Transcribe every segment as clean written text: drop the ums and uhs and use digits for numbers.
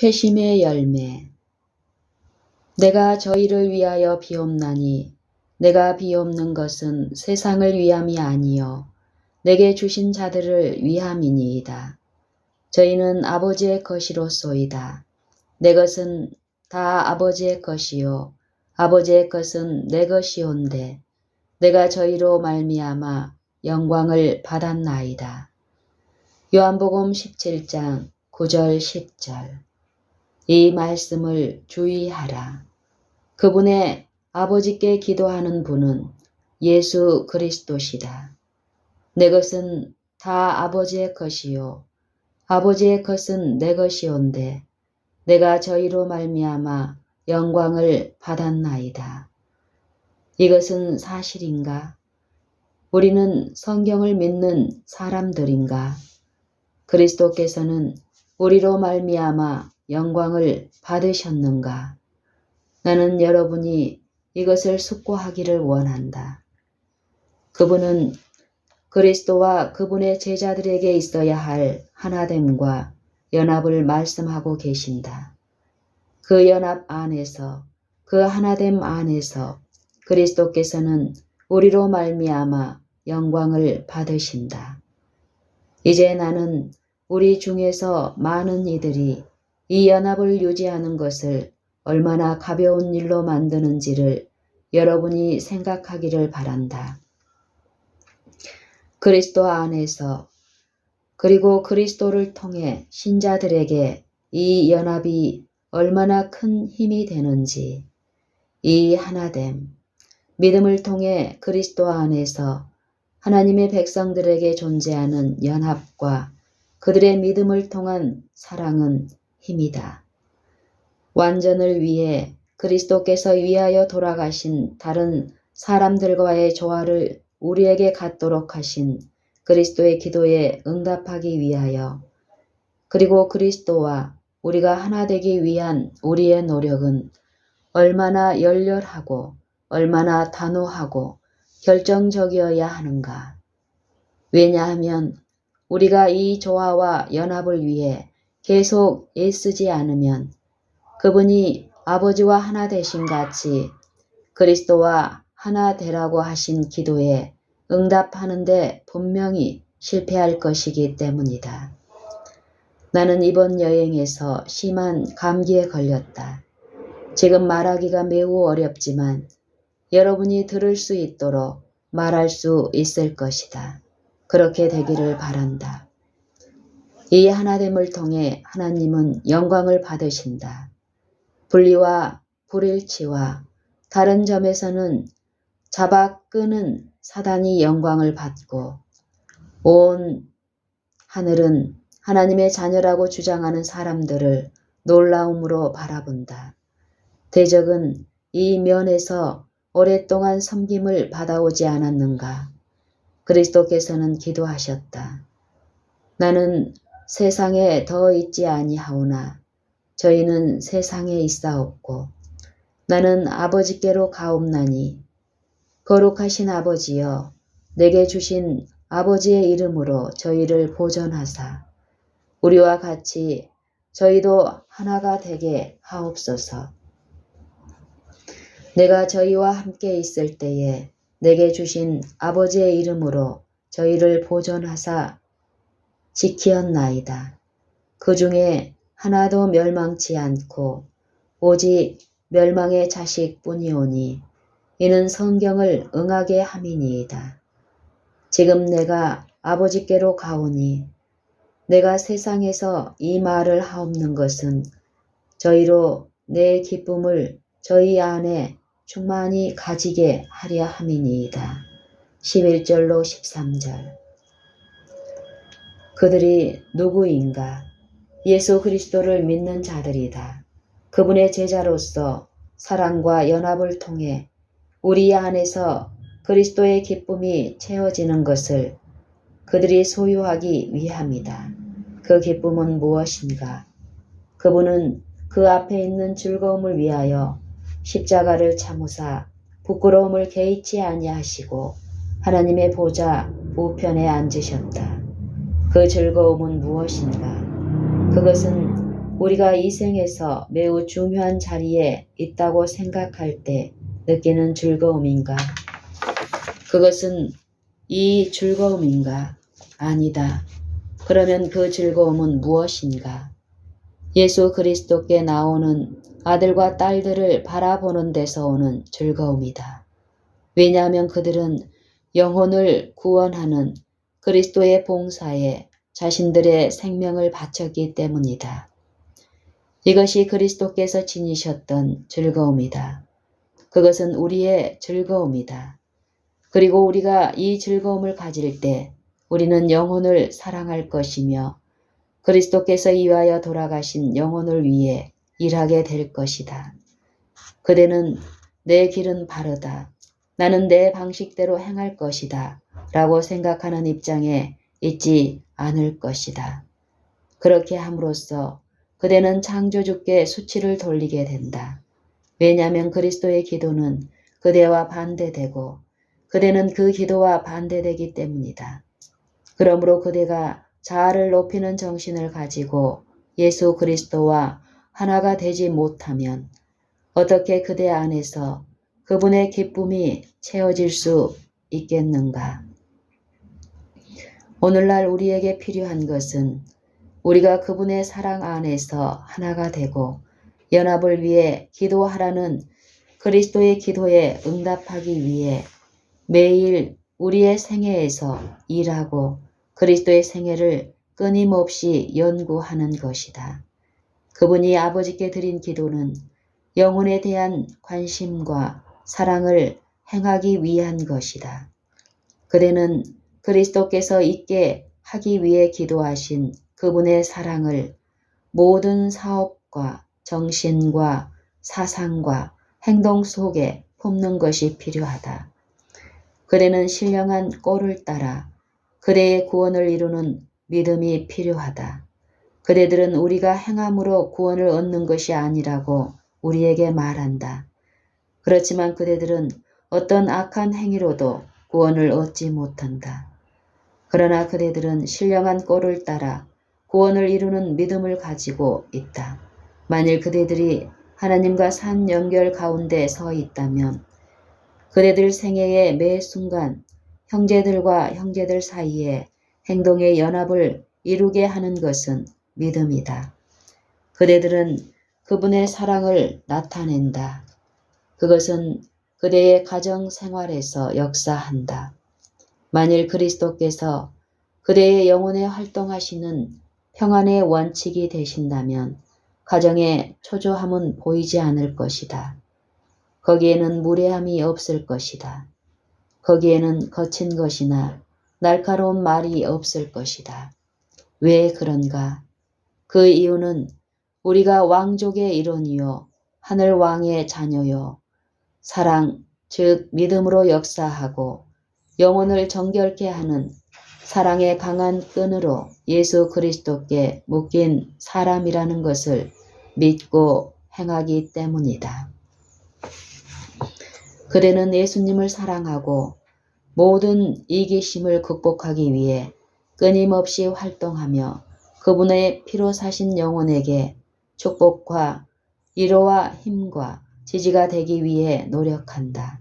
회심의 열매. 내가 저희를 위하여 비옵나니 내가 비옵는 것은 세상을 위함이 아니요 내게 주신 자들을 위함이니이다. 저희는 아버지의 것이로소이다. 내 것은 다 아버지의 것이요 아버지의 것은 내 것이온데 내가 저희로 말미암아 영광을 받았나이다. 요한복음 17장 9절 10절. 이 말씀을 주의하라. 그분의 아버지께 기도하는 분은 예수 그리스도시다. 내 것은 다 아버지의 것이요 아버지의 것은 내 것이온데 내가 저희로 말미암아 영광을 받았나이다. 이것은 사실인가? 우리는 성경을 믿는 사람들인가? 그리스도께서는 우리로 말미암아 영광을 받으셨는가? 나는 여러분이 이것을 숙고하기를 원한다. 그분은 그리스도와 그분의 제자들에게 있어야 할 하나됨과 연합을 말씀하고 계신다. 그 연합 안에서, 그 하나됨 안에서 그리스도께서는 우리로 말미암아 영광을 받으신다. 이제 나는 우리 중에서 많은 이들이 이 연합을 유지하는 것을 얼마나 가벼운 일로 만드는지를 여러분이 생각하기를 바란다. 그리스도 안에서 그리고 그리스도를 통해 신자들에게 이 연합이 얼마나 큰 힘이 되는지, 이 하나됨, 믿음을 통해 그리스도 안에서 하나님의 백성들에게 존재하는 연합과 그들의 믿음을 통한 사랑은 힘이다. 완전을 위해 그리스도께서 위하여 돌아가신 다른 사람들과의 조화를 우리에게 갖도록 하신 그리스도의 기도에 응답하기 위하여 그리고 그리스도와 우리가 하나 되기 위한 우리의 노력은 얼마나 열렬하고 얼마나 단호하고 결정적이어야 하는가. 왜냐하면 우리가 이 조화와 연합을 위해 계속 애쓰지 않으면 그분이 아버지와 하나 되신 같이 그리스도와 하나 되라고 하신 기도에 응답하는데 분명히 실패할 것이기 때문이다. 나는 이번 여행에서 심한 감기에 걸렸다. 지금 말하기가 매우 어렵지만 여러분이 들을 수 있도록 말할 수 있을 것이다. 그렇게 되기를 바란다. 이 하나됨을 통해 하나님은 영광을 받으신다. 분리와 불일치와 다른 점에서는 잡아 끄는 사단이 영광을 받고 온 하늘은 하나님의 자녀라고 주장하는 사람들을 놀라움으로 바라본다. 대적은 이 면에서 오랫동안 섬김을 받아오지 않았는가? 그리스도께서는 기도하셨다. 나는 세상에 더 있지 아니하오나 저희는 세상에 있사옵고 나는 아버지께로 가옵나니 거룩하신 아버지여 내게 주신 아버지의 이름으로 저희를 보존하사 우리와 같이 저희도 하나가 되게 하옵소서. 내가 저희와 함께 있을 때에 내게 주신 아버지의 이름으로 저희를 보존하사 지키었나이다. 그 중에 하나도 멸망치 않고 오직 멸망의 자식뿐이오니 이는 성경을 응하게 함이니이다. 지금 내가 아버지께로 가오니 내가 세상에서 이 말을 하옵는 것은 저희로 내 기쁨을 저희 안에 충만히 가지게 하려 함이니이다. 11절로 13절. 그들이 누구인가? 예수 그리스도를 믿는 자들이다. 그분의 제자로서 사랑과 연합을 통해 우리 안에서 그리스도의 기쁨이 채워지는 것을 그들이 소유하기 위함이다. 그 기쁨은 무엇인가? 그분은 그 앞에 있는 즐거움을 위하여 십자가를 참으사 부끄러움을 개의치 아니하시고 하나님의 보좌 우편에 앉으셨다. 그 즐거움은 무엇인가? 그것은 우리가 이 생에서 매우 중요한 자리에 있다고 생각할 때 느끼는 즐거움인가? 그것은 이 즐거움인가? 아니다. 그러면 그 즐거움은 무엇인가? 예수 그리스도께 나오는 아들과 딸들을 바라보는 데서 오는 즐거움이다. 왜냐하면 그들은 영혼을 구원하는 그리스도의 봉사에 자신들의 생명을 바쳤기 때문이다. 이것이 그리스도께서 지니셨던 즐거움이다. 그것은 우리의 즐거움이다. 그리고 우리가 이 즐거움을 가질 때 우리는 영혼을 사랑할 것이며 그리스도께서 위하여 돌아가신 영혼을 위해 일하게 될 것이다. 그대는 내 길은 바르다. 나는 내 방식대로 행할 것이다. 라고 생각하는 입장에 있지 않을 것이다. 그렇게 함으로써 그대는 창조주께 수치를 돌리게 된다. 왜냐하면 그리스도의 기도는 그대와 반대되고 그대는 그 기도와 반대되기 때문이다. 그러므로 그대가 자아를 높이는 정신을 가지고 예수 그리스도와 하나가 되지 못하면 어떻게 그대 안에서 그분의 기쁨이 채워질 수 있겠는가? 오늘날 우리에게 필요한 것은 우리가 그분의 사랑 안에서 하나가 되고 연합을 위해 기도하라는 그리스도의 기도에 응답하기 위해 매일 우리의 생애에서 일하고 그리스도의 생애를 끊임없이 연구하는 것이다. 그분이 아버지께 드린 기도는 영혼에 대한 관심과 사랑을 행하기 위한 것이다. 그대는 그리스도께서 있게 하기 위해 기도하신 그분의 사랑을 모든 사업과 정신과 사상과 행동 속에 품는 것이 필요하다. 그대는 신령한 꼴을 따라 그대의 구원을 이루는 믿음이 필요하다. 그대들은 우리가 행함으로 구원을 얻는 것이 아니라고 우리에게 말한다. 그렇지만 그대들은 어떤 악한 행위로도 구원을 얻지 못한다. 그러나 그대들은 신령한 꼴을 따라 구원을 이루는 믿음을 가지고 있다. 만일 그대들이 하나님과 산 연결 가운데 서 있다면 그대들 생애의 매 순간 형제들과 형제들 사이에 행동의 연합을 이루게 하는 것은 믿음이다. 그대들은 그분의 사랑을 나타낸다. 그것은 그대의 가정 생활에서 역사한다. 만일 그리스도께서 그대의 영혼에 활동하시는 평안의 원칙이 되신다면 가정의 초조함은 보이지 않을 것이다. 거기에는 무례함이 없을 것이다. 거기에는 거친 것이나 날카로운 말이 없을 것이다. 왜 그런가? 그 이유는 우리가 왕족의 일원이요 하늘 왕의 자녀요 사랑 즉 믿음으로 역사하고 영혼을 정결케 하는 사랑의 강한 끈으로 예수 그리스도께 묶인 사람이라는 것을 믿고 행하기 때문이다. 그대는 예수님을 사랑하고 모든 이기심을 극복하기 위해 끊임없이 활동하며 그분의 피로 사신 영혼에게 축복과 위로와 힘과 지지가 되기 위해 노력한다.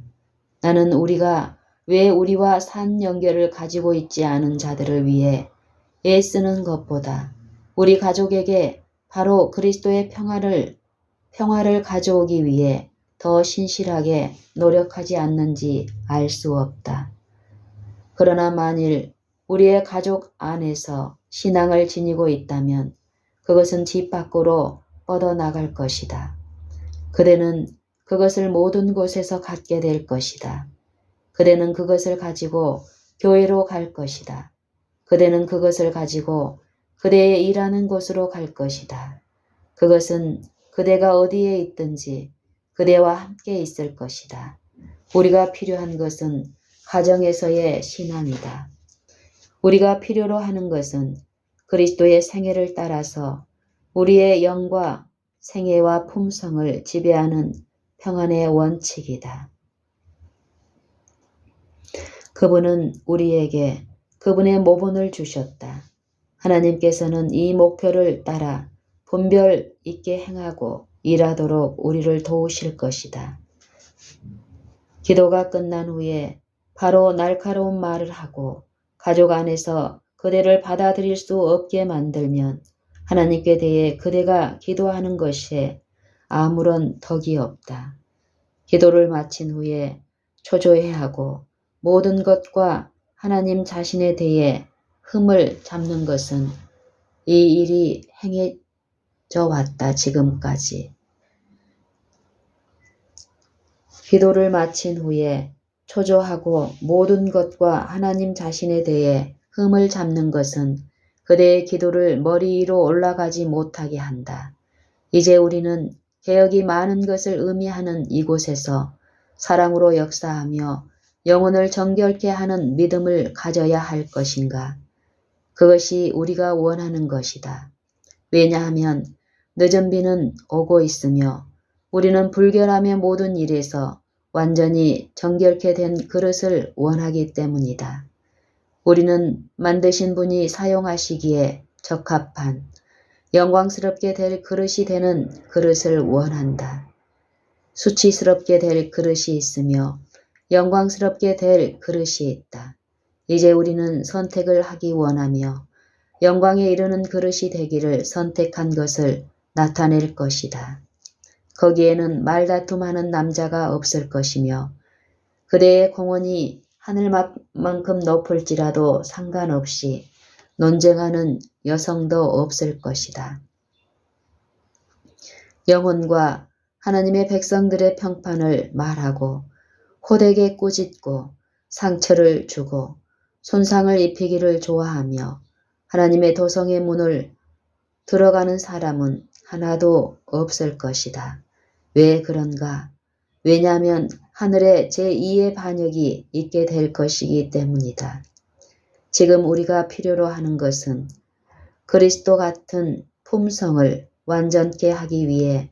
나는 우리가 왜 우리와 산 연결을 가지고 있지 않은 자들을 위해 애쓰는 것보다 우리 가족에게 바로 그리스도의 평화를 가져오기 위해 더 신실하게 노력하지 않는지 알 수 없다. 그러나 만일 우리의 가족 안에서 신앙을 지니고 있다면 그것은 집 밖으로 뻗어나갈 것이다. 그대는 그것을 모든 곳에서 갖게 될 것이다. 그대는 그것을 가지고 교회로 갈 것이다. 그대는 그것을 가지고 그대의 일하는 곳으로 갈 것이다. 그것은 그대가 어디에 있든지 그대와 함께 있을 것이다. 우리가 필요한 것은 가정에서의 신앙이다. 우리가 필요로 하는 것은 그리스도의 생애를 따라서 우리의 영과 생애와 품성을 지배하는 평안의 원칙이다. 그분은 우리에게 그분의 모본을 주셨다. 하나님께서는 이 목표를 따라 분별 있게 행하고 일하도록 우리를 도우실 것이다. 기도가 끝난 후에 바로 날카로운 말을 하고 가족 안에서 그대를 받아들일 수 없게 만들면 하나님께 대해 그대가 기도하는 것에 아무런 덕이 없다. 기도를 마친 후에 초조해하고 모든 것과 하나님 자신에 대해 흠을 잡는 것은 이 일이 행해져 왔다 지금까지. 기도를 마친 후에 초조하고 모든 것과 하나님 자신에 대해 흠을 잡는 것은 그대의 기도를 머리 위로 올라가지 못하게 한다. 이제 우리는 개혁이 많은 것을 의미하는 이곳에서 사랑으로 역사하며 영혼을 정결케 하는 믿음을 가져야 할 것인가? 그것이 우리가 원하는 것이다. 왜냐하면 늦은 비는 오고 있으며 우리는 불결함의 모든 일에서 완전히 정결케 된 그릇을 원하기 때문이다. 우리는 만드신 분이 사용하시기에 적합한 영광스럽게 될 그릇이 되는 그릇을 원한다. 수치스럽게 될 그릇이 있으며 영광스럽게 될 그릇이 있다. 이제 우리는 선택을 하기 원하며 영광에 이르는 그릇이 되기를 선택한 것을 나타낼 것이다. 거기에는 말다툼하는 남자가 없을 것이며 그대의 공헌이 하늘만큼 높을지라도 상관없이 논쟁하는 여성도 없을 것이다. 영혼과 하나님의 백성들의 평판을 말하고 호되게 꾸짖고 상처를 주고 손상을 입히기를 좋아하며 하나님의 도성의 문을 들어가는 사람은 하나도 없을 것이다. 왜 그런가? 왜냐하면 하늘에 제2의 반역이 있게 될 것이기 때문이다. 지금 우리가 필요로 하는 것은 그리스도 같은 품성을 완전케 하기 위해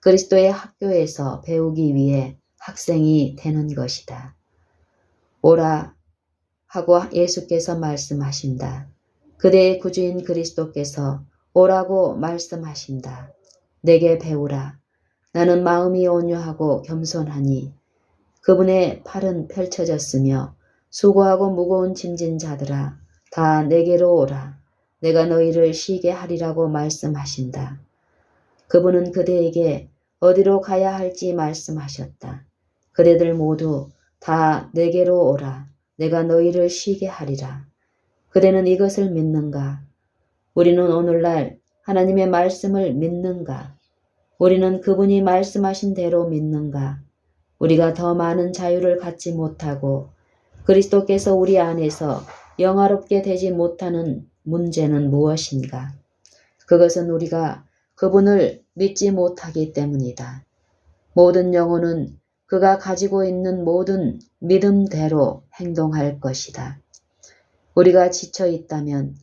그리스도의 학교에서 배우기 위해 학생이 되는 것이다. 오라 하고 예수께서 말씀하신다. 그대의 구주인 그리스도께서 오라고 말씀하신다. 내게 배우라. 나는 마음이 온유하고 겸손하니 그분의 팔은 펼쳐졌으며 수고하고 무거운 짐진 자들아 다 내게로 오라. 내가 너희를 쉬게 하리라고 말씀하신다. 그분은 그대에게 어디로 가야 할지 말씀하셨다. 그대들 모두 다 내게로 오라. 내가 너희를 쉬게 하리라. 그대는 이것을 믿는가? 우리는 오늘날 하나님의 말씀을 믿는가? 우리는 그분이 말씀하신 대로 믿는가? 우리가 더 많은 자유를 갖지 못하고 그리스도께서 우리 안에서 영화롭게 되지 못하는 문제는 무엇인가? 그것은 우리가 그분을 믿지 못하기 때문이다. 모든 영혼은 그가 가지고 있는 모든 믿음대로 행동할 것이다. 우리가 지쳐 있다면,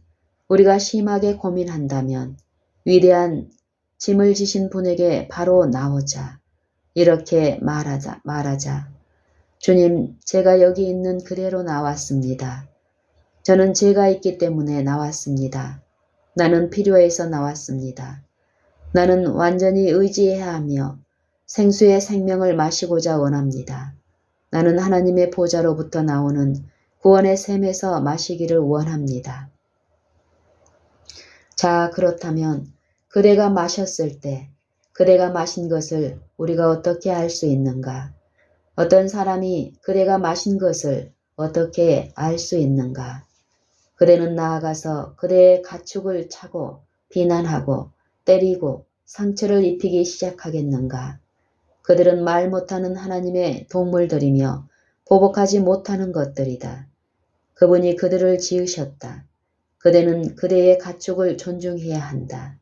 우리가 심하게 고민한다면 위대한 짐을 지신 분에게 바로 나오자. 이렇게 말하자. 주님, 제가 여기 있는 그대로 나왔습니다. 저는 죄가 있기 때문에 나왔습니다. 나는 필요해서 나왔습니다. 나는 완전히 의지해야 하며 생수의 생명을 마시고자 원합니다. 나는 하나님의 보좌로부터 나오는 구원의 샘에서 마시기를 원합니다. 자, 그렇다면 그대가 마셨을 때 그대가 마신 것을 우리가 어떻게 알 수 있는가? 어떤 사람이 그대가 마신 것을 어떻게 알 수 있는가? 그대는 나아가서 그대의 가축을 차고 비난하고 때리고 상처를 입히기 시작하겠는가? 그들은 말 못하는 하나님의 동물들이며 보복하지 못하는 것들이다. 그분이 그들을 지으셨다. 그대는 그대의 가축을 존중해야 한다.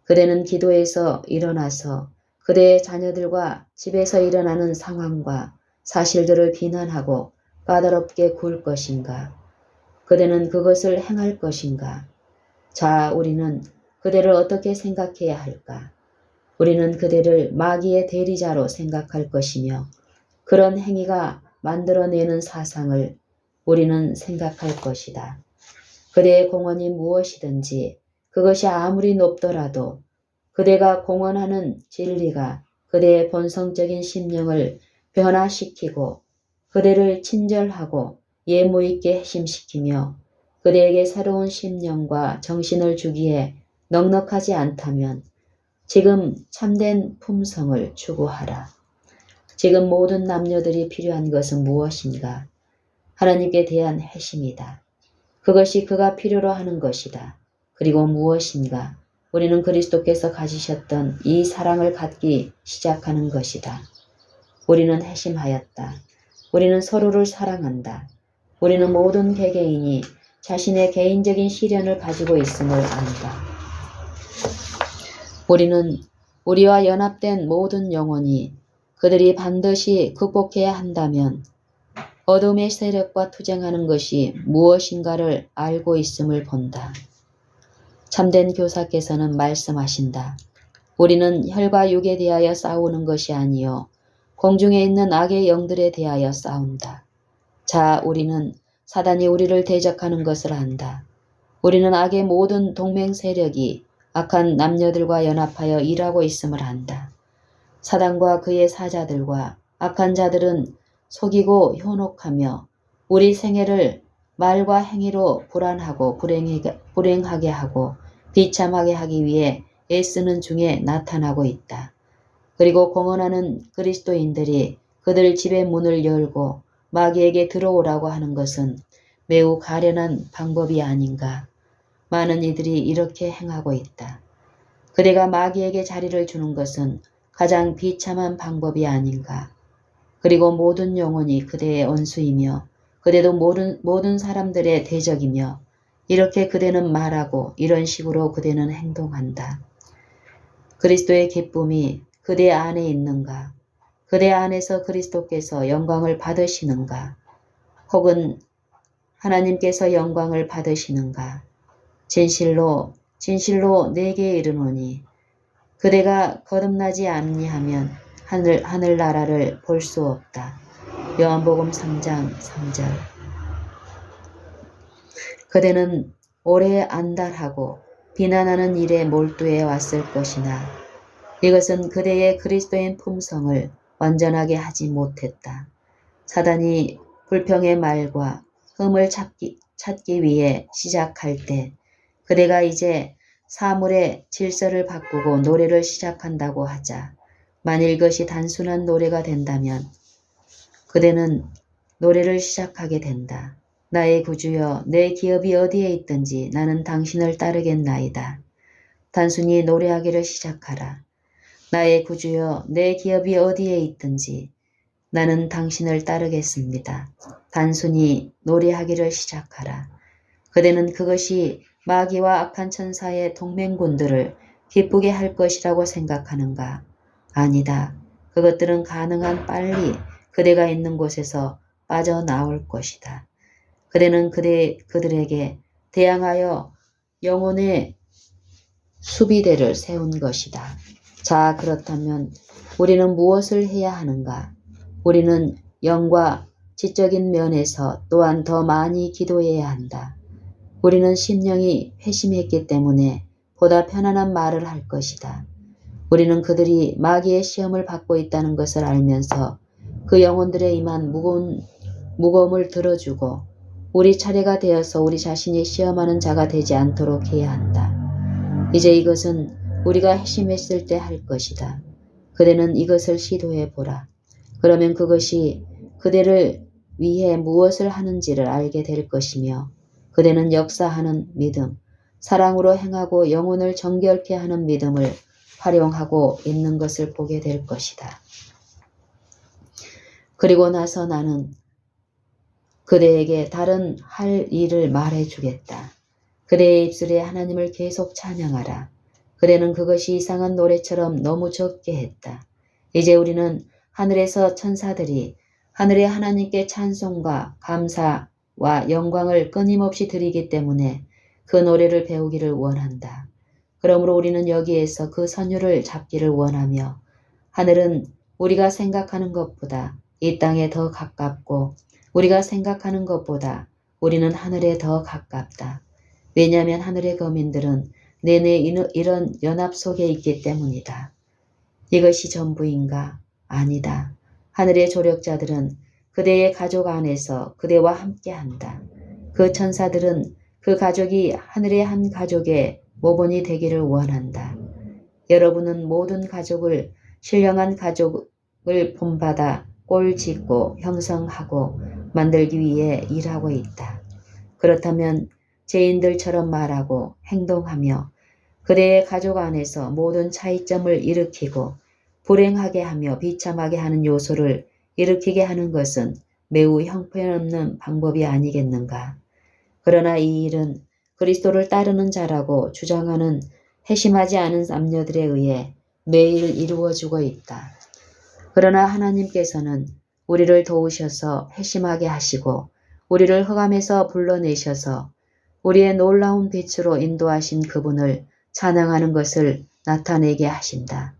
그대는 기도에서 일어나서 그대의 자녀들과 집에서 일어나는 상황과 사실들을 비난하고 까다롭게 굴 것인가? 그대는 그것을 행할 것인가? 자, 우리는 그대를 어떻게 생각해야 할까? 우리는 그대를 마귀의 대리자로 생각할 것이며 그런 행위가 만들어내는 사상을 우리는 생각할 것이다. 그대의 공헌이 무엇이든지 그것이 아무리 높더라도 그대가 공언하는 진리가 그대의 본성적인 심령을 변화시키고 그대를 친절하고 예무 있게 해심시키며 그대에게 새로운 심령과 정신을 주기에 넉넉하지 않다면 지금 참된 품성을 추구하라. 지금 모든 남녀들이 필요한 것은 무엇인가? 하나님께 대한 회심이다. 그것이 그가 필요로 하는 것이다. 그리고 무엇인가? 우리는 그리스도께서 가지셨던 이 사랑을 갖기 시작하는 것이다. 우리는 회심하였다. 우리는 서로를 사랑한다. 우리는 모든 개개인이 자신의 개인적인 시련을 가지고 있음을 안다. 우리는 우리와 연합된 모든 영혼이 그들이 반드시 극복해야 한다면 어둠의 세력과 투쟁하는 것이 무엇인가를 알고 있음을 본다. 참된 교사께서는 말씀하신다. 우리는 혈과 육에 대하여 싸우는 것이 아니요 공중에 있는 악의 영들에 대하여 싸운다. 자, 우리는 사단이 우리를 대적하는 것을 안다. 우리는 악의 모든 동맹 세력이 악한 남녀들과 연합하여 일하고 있음을 안다. 사단과 그의 사자들과 악한 자들은 속이고 현혹하며 우리 생애를 말과 행위로 불안하고 불행하게 하고 비참하게 하기 위해 애쓰는 중에 나타나고 있다. 그리고 공언하는 그리스도인들이 그들 집의 문을 열고 마귀에게 들어오라고 하는 것은 매우 가련한 방법이 아닌가. 많은 이들이 이렇게 행하고 있다. 그대가 마귀에게 자리를 주는 것은 가장 비참한 방법이 아닌가. 그리고 모든 영혼이 그대의 원수이며 그대도 모든 사람들의 대적이며 이렇게 그대는 말하고 이런 식으로 그대는 행동한다. 그리스도의 기쁨이 그대 안에 있는가? 그대 안에서 그리스도께서 영광을 받으시는가? 혹은 하나님께서 영광을 받으시는가? 진실로 내게 이르노니 그대가 거듭나지 아니하면 하늘나라를 볼 수 없다. 요한복음 3장 3절. 그대는 오래 안달하고 비난하는 일에 몰두해 왔을 것이나 이것은 그대의 그리스도인 품성을 완전하게 하지 못했다. 사단이 불평의 말과 흠을 찾기 위해 시작할 때 그대가 이제 사물의 질서를 바꾸고 노래를 시작한다고 하자 만일 그것이 단순한 노래가 된다면 그대는 노래를 시작하게 된다. 나의 구주여, 내 기업이 어디에 있든지 나는 당신을 따르겠나이다. 단순히 노래하기를 시작하라. 나의 구주여, 내 기업이 어디에 있든지 나는 당신을 따르겠습니다. 단순히 노래하기를 시작하라. 그대는 그것이 마귀와 악한 천사의 동맹군들을 기쁘게 할 것이라고 생각하는가? 아니다. 그것들은 가능한 빨리 그대가 있는 곳에서 빠져나올 것이다. 그대는 그들에게 대항하여 영혼의 수비대를 세운 것이다. 자, 그렇다면 우리는 무엇을 해야 하는가? 우리는 영과 지적인 면에서 또한 더 많이 기도해야 한다. 우리는 심령이 회심했기 때문에 보다 편안한 말을 할 것이다. 우리는 그들이 마귀의 시험을 받고 있다는 것을 알면서 그 영혼들에 임한 무거움을 들어주고 우리 차례가 되어서 우리 자신이 시험하는 자가 되지 않도록 해야 한다. 이제 이것은 우리가 회심했을 때 할 것이다. 그대는 이것을 시도해 보라. 그러면 그것이 그대를 위해 무엇을 하는지를 알게 될 것이며 그대는 역사하는 믿음, 사랑으로 행하고 영혼을 정결케 하는 믿음을 활용하고 있는 것을 보게 될 것이다. 그리고 나서 나는 그대에게 다른 할 일을 말해주겠다. 그대의 입술에 하나님을 계속 찬양하라. 그대는 그것이 이상한 노래처럼 너무 적게 했다. 이제 우리는 하늘에서 천사들이 하늘의 하나님께 찬송과 감사와 영광을 끊임없이 드리기 때문에 그 노래를 배우기를 원한다. 그러므로 우리는 여기에서 그 선율을 잡기를 원하며 하늘은 우리가 생각하는 것보다 이 땅에 더 가깝고 우리가 생각하는 것보다 우리는 하늘에 더 가깝다. 왜냐하면 하늘의 거민들은 내내 이런 연합 속에 있기 때문이다. 이것이 전부인가? 아니다. 하늘의 조력자들은 그대의 가족 안에서 그대와 함께한다. 그 천사들은 그 가족이 하늘의 한 가족의 모본이 되기를 원한다. 여러분은 모든 가족을 신령한 가족을 본받아 꼴짓고 형성하고 만들기 위해 일하고 있다. 그렇다면 죄인들처럼 말하고 행동하며 그대의 가족 안에서 모든 차이점을 일으키고 불행하게 하며 비참하게 하는 요소를 일으키게 하는 것은 매우 형편없는 방법이 아니겠는가. 그러나 이 일은 그리스도를 따르는 자라고 주장하는 회심하지 않은 남녀들에 의해 매일 이루어지고 있다. 그러나 하나님께서는 우리를 도우셔서 회심하게 하시고 우리를 흑암에서 불러내셔서 우리의 놀라운 빛으로 인도하신 그분을 찬양하는 것을 나타내게 하신다.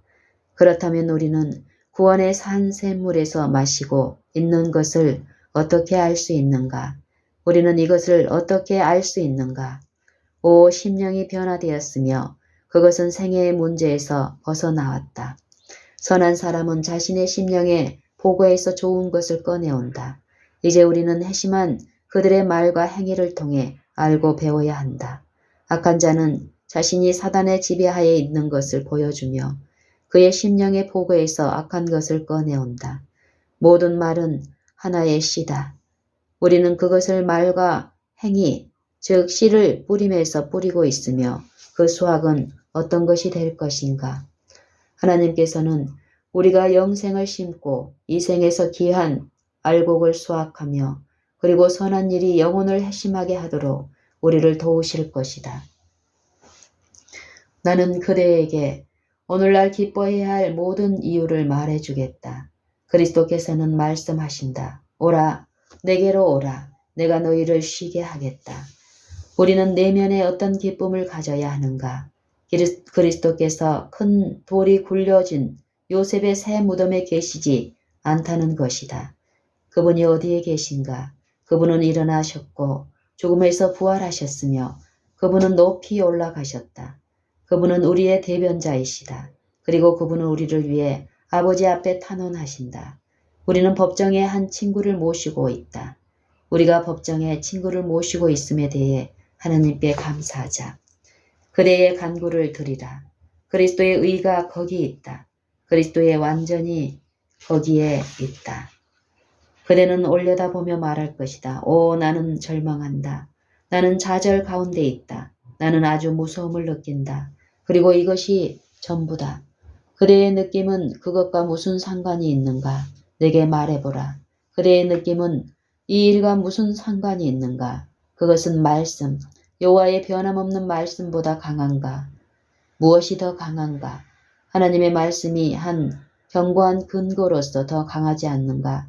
그렇다면 우리는 구원의 산 샘물에서 마시고 있는 것을 어떻게 알 수 있는가? 우리는 이것을 어떻게 알 수 있는가? 오, 심령이 변화되었으며 그것은 생애의 문제에서 벗어나왔다. 선한 사람은 자신의 심령의 보고에서 좋은 것을 꺼내온다. 이제 우리는 회심한 그들의 말과 행위를 통해 알고 배워야 한다. 악한 자는 자신이 사단의 지배하에 있는 것을 보여주며 그의 심령의 보고에서 악한 것을 꺼내온다. 모든 말은 하나의 씨다. 우리는 그것을 말과 행위, 즉 씨를 뿌림에서 뿌리고 있으며 그 수확은 어떤 것이 될 것인가? 하나님께서는 우리가 영생을 심고 이 생에서 귀한 알곡을 수확하며 그리고 선한 일이 영혼을 회심하게 하도록 우리를 도우실 것이다. 나는 그대에게 오늘날 기뻐해야 할 모든 이유를 말해주겠다. 그리스도께서는 말씀하신다. 오라, 내게로 오라. 내가 너희를 쉬게 하겠다. 우리는 내면에 어떤 기쁨을 가져야 하는가? 그리스도께서 큰 돌이 굴려진 요셉의 새 무덤에 계시지 않다는 것이다. 그분이 어디에 계신가? 그분은 일어나셨고 죽음에서 부활하셨으며 그분은 높이 올라가셨다. 그분은 우리의 대변자이시다. 그리고 그분은 우리를 위해 아버지 앞에 탄원하신다. 우리는 법정에 한 친구를 모시고 있다. 우리가 법정에 친구를 모시고 있음에 대해 하나님께 감사하자. 그대의 간구를 드리라. 그리스도의 의가 거기 있다. 그리스도의 완전히 거기에 있다. 그대는 올려다보며 말할 것이다. 오, 나는 절망한다. 나는 좌절 가운데 있다. 나는 아주 무서움을 느낀다. 그리고 이것이 전부다. 그대의 느낌은 그것과 무슨 상관이 있는가? 내게 말해보라. 그대의 느낌은 이 일과 무슨 상관이 있는가? 그것은 말씀, 여호와의 변함없는 말씀보다 강한가? 무엇이 더 강한가? 하나님의 말씀이 한 견고한 근거로서 더 강하지 않는가?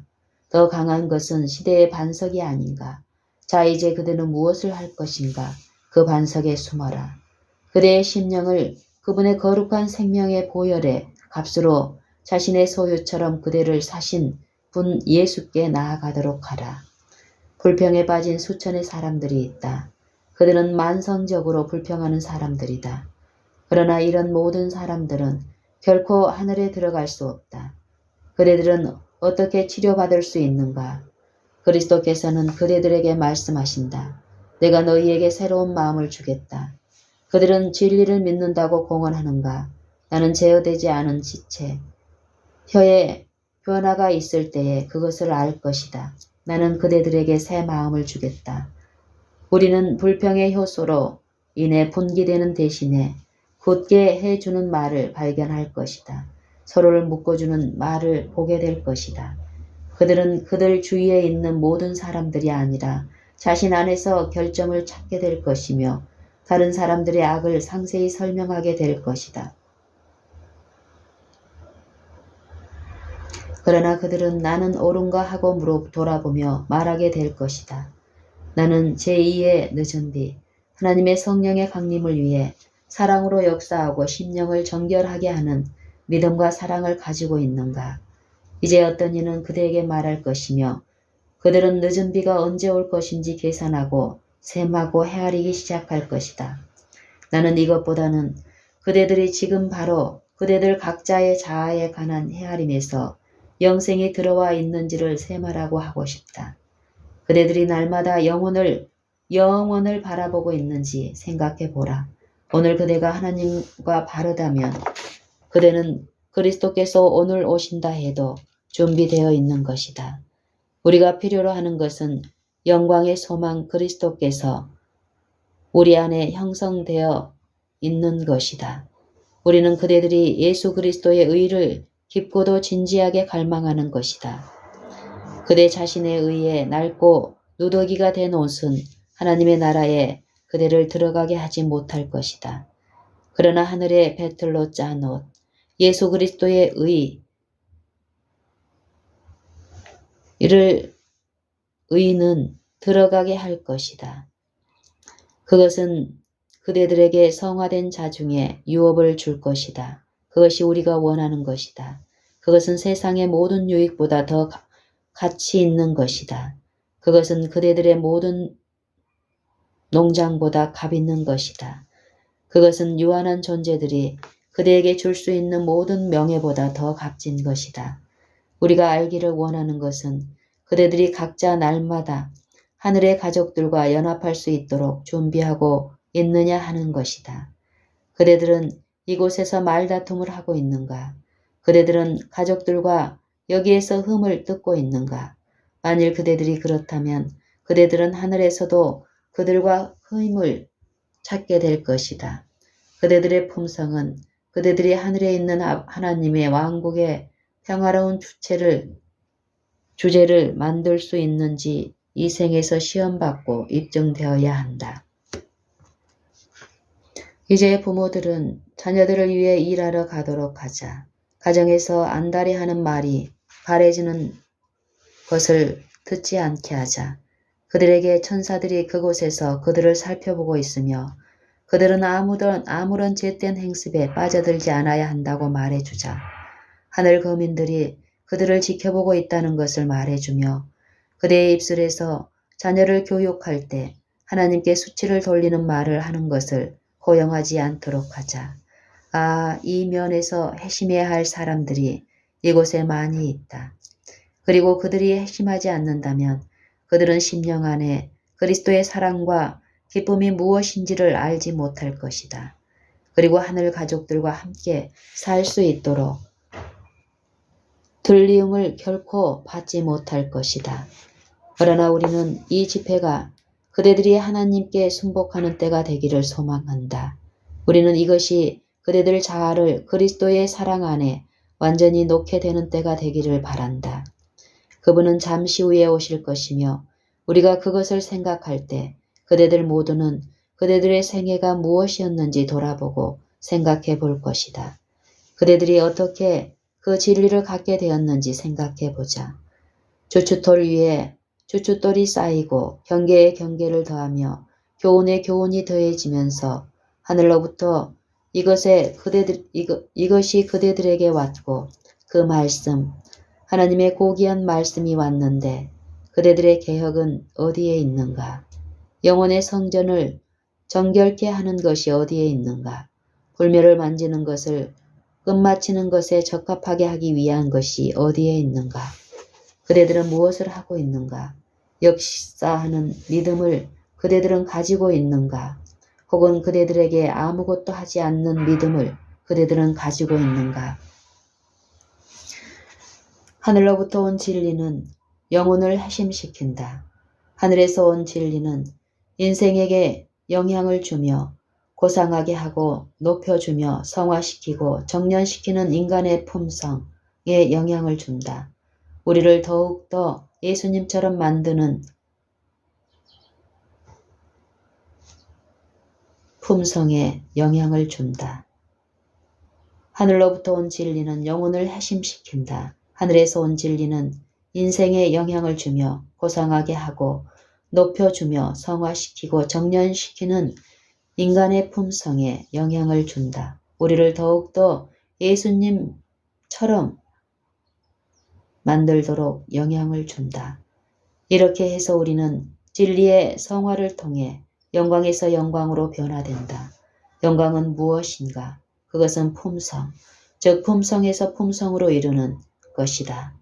더 강한 것은 시대의 반석이 아닌가? 자, 이제 그대는 무엇을 할 것인가? 그 반석에 숨어라. 그대의 심령을 그분의 거룩한 생명의 보혈의 값으로 자신의 소유처럼 그대를 사신 분 예수께 나아가도록 하라. 불평에 빠진 수천의 사람들이 있다. 그들은 만성적으로 불평하는 사람들이다. 그러나 이런 모든 사람들은 결코 하늘에 들어갈 수 없다. 그대들은 어떻게 치료받을 수 있는가? 그리스도께서는 그대들에게 말씀하신다. 내가 너희에게 새로운 마음을 주겠다. 그들은 진리를 믿는다고 공언하는가? 나는 제어되지 않은 지체. 혀에 변화가 있을 때에 그것을 알 것이다. 나는 그대들에게 새 마음을 주겠다. 우리는 불평의 효소로 인해 분기되는 대신에 굳게 해주는 말을 발견할 것이다. 서로를 묶어주는 말을 보게 될 것이다. 그들은 그들 주위에 있는 모든 사람들이 아니라 자신 안에서 결정을 찾게 될 것이며 다른 사람들의 악을 상세히 설명하게 될 것이다. 그러나 그들은 나는 옳은가 하고 돌아보며 말하게 될 것이다. 나는 제2의 늦은 뒤 하나님의 성령의 강림을 위해 사랑으로 역사하고 심령을 정결하게 하는 믿음과 사랑을 가지고 있는가? 이제 어떤 이는 그대에게 말할 것이며 그들은 늦은 비가 언제 올 것인지 계산하고 셈하고 헤아리기 시작할 것이다. 나는 이것보다는 그대들이 지금 바로 그대들 각자의 자아에 관한 헤아림에서 영생이 들어와 있는지를 세말하고 하고 싶다. 그대들이 날마다 영원을 바라보고 있는지 생각해 보라. 오늘 그대가 하나님과 바르다면 그대는 그리스도께서 오늘 오신다 해도 준비되어 있는 것이다. 우리가 필요로 하는 것은 영광의 소망 그리스도께서 우리 안에 형성되어 있는 것이다. 우리는 그대들이 예수 그리스도의 의를 깊고도 진지하게 갈망하는 것이다. 그대 자신의 의에 낡고 누더기가 된 옷은 하나님의 나라에 그대를 들어가게 하지 못할 것이다. 그러나 하늘의 배틀로 짠 옷, 예수 그리스도의 의는 들어가게 할 것이다. 그것은 그대들에게 성화된 자 중에 유업을 줄 것이다. 그것이 우리가 원하는 것이다. 그것은 세상의 모든 유익보다 더 가치 있는 것이다. 그것은 그대들의 모든 농장보다 값 있는 것이다. 그것은 유한한 존재들이 그대에게 줄 수 있는 모든 명예보다 더 값진 것이다. 우리가 알기를 원하는 것은 그대들이 각자 날마다 하늘의 가족들과 연합할 수 있도록 준비하고 있느냐 하는 것이다. 그대들은 이곳에서 말다툼을 하고 있는가? 그대들은 가족들과 여기에서 흠을 뜯고 있는가? 만일 그대들이 그렇다면 그대들은 하늘에서도 그들과 힘을 찾게 될 것이다. 그대들의 품성은 그대들이 하늘에 있는 하나님의 왕국의 평화로운 주제를 만들 수 있는지 이 생에서 시험받고 입증되어야 한다. 이제 부모들은 자녀들을 위해 일하러 가도록 하자. 가정에서 안달이 하는 말이 바래지는 것을 듣지 않게 하자. 그들에게 천사들이 그곳에서 그들을 살펴보고 있으며 그들은 아무런 죄된 행습에 빠져들지 않아야 한다고 말해주자. 하늘 거민들이 그들을 지켜보고 있다는 것을 말해주며 그대의 입술에서 자녀를 교육할 때 하나님께 수치를 돌리는 말을 하는 것을 허용하지 않도록 하자. 이 면에서 회심해야 할 사람들이 이곳에 많이 있다. 그리고 그들이 회심하지 않는다면 그들은 심령 안에 그리스도의 사랑과 기쁨이 무엇인지를 알지 못할 것이다. 그리고 하늘 가족들과 함께 살 수 있도록 들리움을 결코 받지 못할 것이다. 그러나 우리는 이 집회가 그대들이 하나님께 순복하는 때가 되기를 소망한다. 우리는 이것이 그대들 자아를 그리스도의 사랑 안에 완전히 놓게 되는 때가 되기를 바란다. 그분은 잠시 후에 오실 것이며 우리가 그것을 생각할 때 그대들 모두는 그대들의 생애가 무엇이었는지 돌아보고 생각해 볼 것이다. 그대들이 어떻게 그 진리를 갖게 되었는지 생각해 보자. 주춧돌 위에 주춧돌이 쌓이고 경계에 경계를 더하며 교훈에 교훈이 더해지면서 하늘로부터 이것이 그대들에게 왔고 그 말씀, 하나님의 고귀한 말씀이 왔는데 그대들의 개혁은 어디에 있는가? 영혼의 성전을 정결케 하는 것이 어디에 있는가? 불멸을 만지는 것을 끝마치는 것에 적합하게 하기 위한 것이 어디에 있는가? 그대들은 무엇을 하고 있는가? 역사하는 믿음을 그대들은 가지고 있는가? 혹은 그대들에게 아무것도 하지 않는 믿음을 그대들은 가지고 있는가? 하늘로부터 온 진리는 영혼을 회심시킨다. 하늘에서 온 진리는 인생에게 영향을 주며 고상하게 하고 높여주며 성화시키고 정련시키는 인간의 품성에 영향을 준다. 우리를 더욱더 예수님처럼 만드는 품성에 영향을 준다. 하늘로부터 온 진리는 영혼을 회심시킨다. 하늘에서 온 진리는 인생에 영향을 주며 고상하게 하고 높여주며 성화시키고 정련시키는 인간의 품성에 영향을 준다. 우리를 더욱더 예수님처럼 만들도록 영향을 준다. 이렇게 해서 우리는 진리의 성화를 통해 영광에서 영광으로 변화된다. 영광은 무엇인가? 그것은 품성, 즉 품성에서 품성으로 이르는 것이다.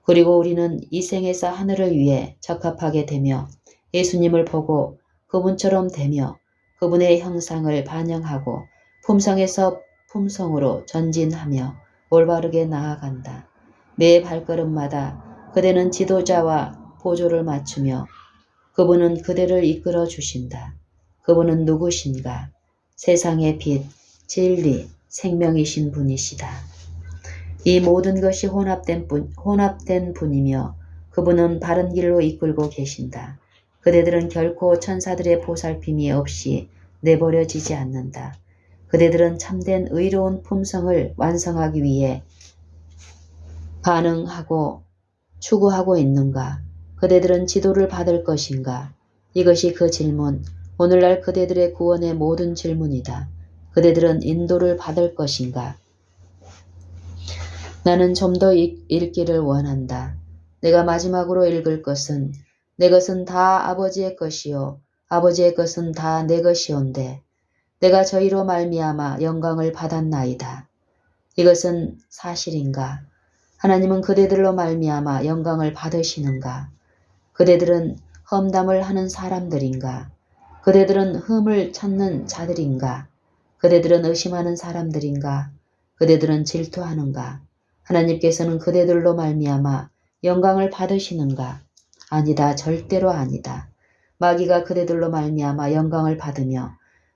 그리고 우리는 이 생에서 하늘을 위해 적합하게 되며 예수님을 보고 그분처럼 되며 그분의 형상을 반영하고 품성에서 품성으로 전진하며 올바르게 나아간다. 매 발걸음마다 그대는 지도자와 보조를 맞추며 그분은 그대를 이끌어 주신다. 그분은 누구신가? 세상의 빛, 진리, 생명이신 분이시다. 이 모든 것이 혼합된 분이며 그분은 바른 길로 이끌고 계신다. 그대들은 결코 천사들의 보살핌이 없이 내버려지지 않는다. 그대들은 참된 의로운 품성을 완성하기 위해 반응하고 추구하고 있는가? 그대들은 지도를 받을 것인가? 이것이 그 질문, 오늘날 그대들의 구원의 모든 질문이다. 그대들은 인도를 받을 것인가? 나는 좀 더 읽기를 원한다. 내가 마지막으로 읽을 것은 내 것은 다 아버지의 것이요 아버지의 것은 다 내 것이온데 내가 저희로 말미암아 영광을 받았나이다. 이것은 사실인가? 하나님은 그대들로 말미암아 영광을 받으시는가? 그대들은 험담을 하는 사람들인가? 그대들은 흠을 찾는 자들인가? 그대들은 의심하는 사람들인가? 그대들은 질투하는가? 하나님께서는 그대들로 말미암아 영광을 받으시는가? 아니다. 절대로 아니다. 마귀가 그대들로 말미암아 영광을 받으며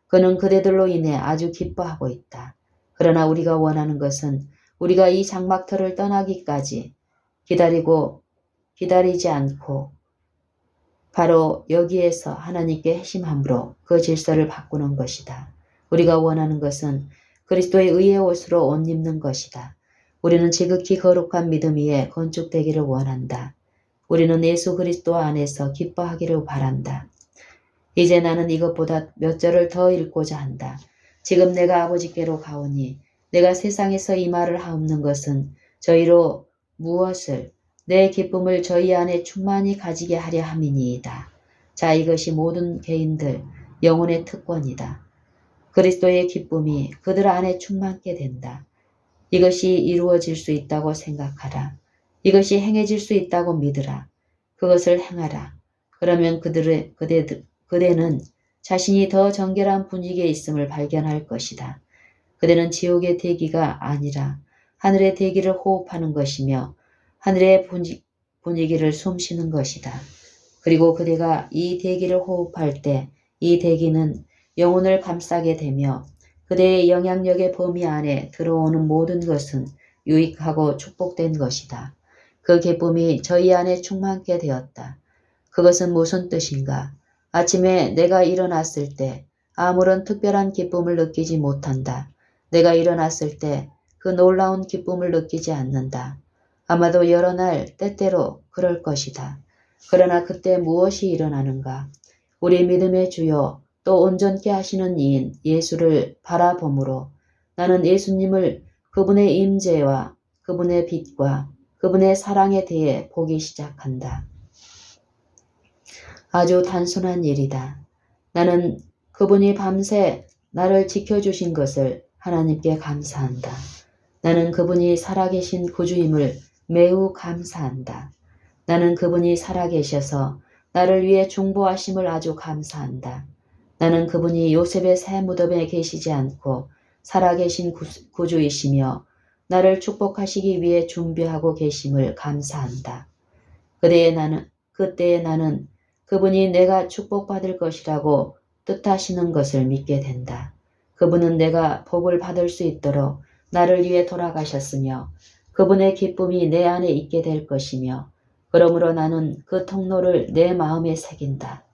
그는 그대들로 인해 아주 기뻐하고 있다. 그러나 우리가 원하는 것은 우리가 이 장막터를 떠나기까지 기다리지 않고 바로 여기에서 하나님께 회심함으로 그 질서를 바꾸는 것이다. 우리가 원하는 것은 그리스도의 의의 옷으로 옷 입는 것이다. 우리는 지극히 거룩한 믿음 위에 건축되기를 원한다. 우리는 예수 그리스도 안에서 기뻐하기를 바란다. 이제 나는 이것보다 몇 절을 더 읽고자 한다. 지금 내가 아버지께로 가오니 내가 세상에서 이 말을 하옵는 것은 저희로 무엇을 내 기쁨을 저희 안에 충만히 가지게 하려 함이니이다. 자, 이것이 모든 개인들 영혼의 특권이다. 그리스도의 기쁨이 그들 안에 충만케 된다. 이것이 이루어질 수 있다고 생각하라. 이것이 행해질 수 있다고 믿으라. 그것을 행하라. 그러면 그대는 자신이 더 정결한 분위기에 있음을 발견할 것이다. 그대는 지옥의 대기가 아니라 하늘의 대기를 호흡하는 것이며 하늘의 분위기를 숨쉬는 것이다. 그리고 그대가 이 대기를 호흡할 때 이 대기는 영혼을 감싸게 되며 그대의 영향력의 범위 안에 들어오는 모든 것은 유익하고 축복된 것이다. 그 기쁨이 저희 안에 충만케 되었다. 그것은 무슨 뜻인가? 아침에 내가 일어났을 때 아무런 특별한 기쁨을 느끼지 못한다. 내가 일어났을 때 그 놀라운 기쁨을 느끼지 않는다. 아마도 여러 날 때때로 그럴 것이다. 그러나 그때 무엇이 일어나는가? 우리 믿음의 주요 또 온전케 하시는 이인 예수를 바라봄으로 나는 예수님을 그분의 임재와 그분의 빛과 그분의 사랑에 대해 보기 시작한다. 아주 단순한 일이다. 나는 그분이 밤새 나를 지켜주신 것을 하나님께 감사한다. 나는 그분이 살아계신 구주임을 매우 감사한다. 나는 그분이 살아계셔서 나를 위해 중보하심을 아주 감사한다. 나는 그분이 요셉의 새 무덤에 계시지 않고 살아계신 구주이시며 나를 축복하시기 위해 준비하고 계심을 감사한다. 그때에 나는 그분이 내가 축복받을 것이라고 뜻하시는 것을 믿게 된다. 그분은 내가 복을 받을 수 있도록 나를 위해 돌아가셨으며 그분의 기쁨이 내 안에 있게 될 것이며 그러므로 나는 그 통로를 내 마음에 새긴다.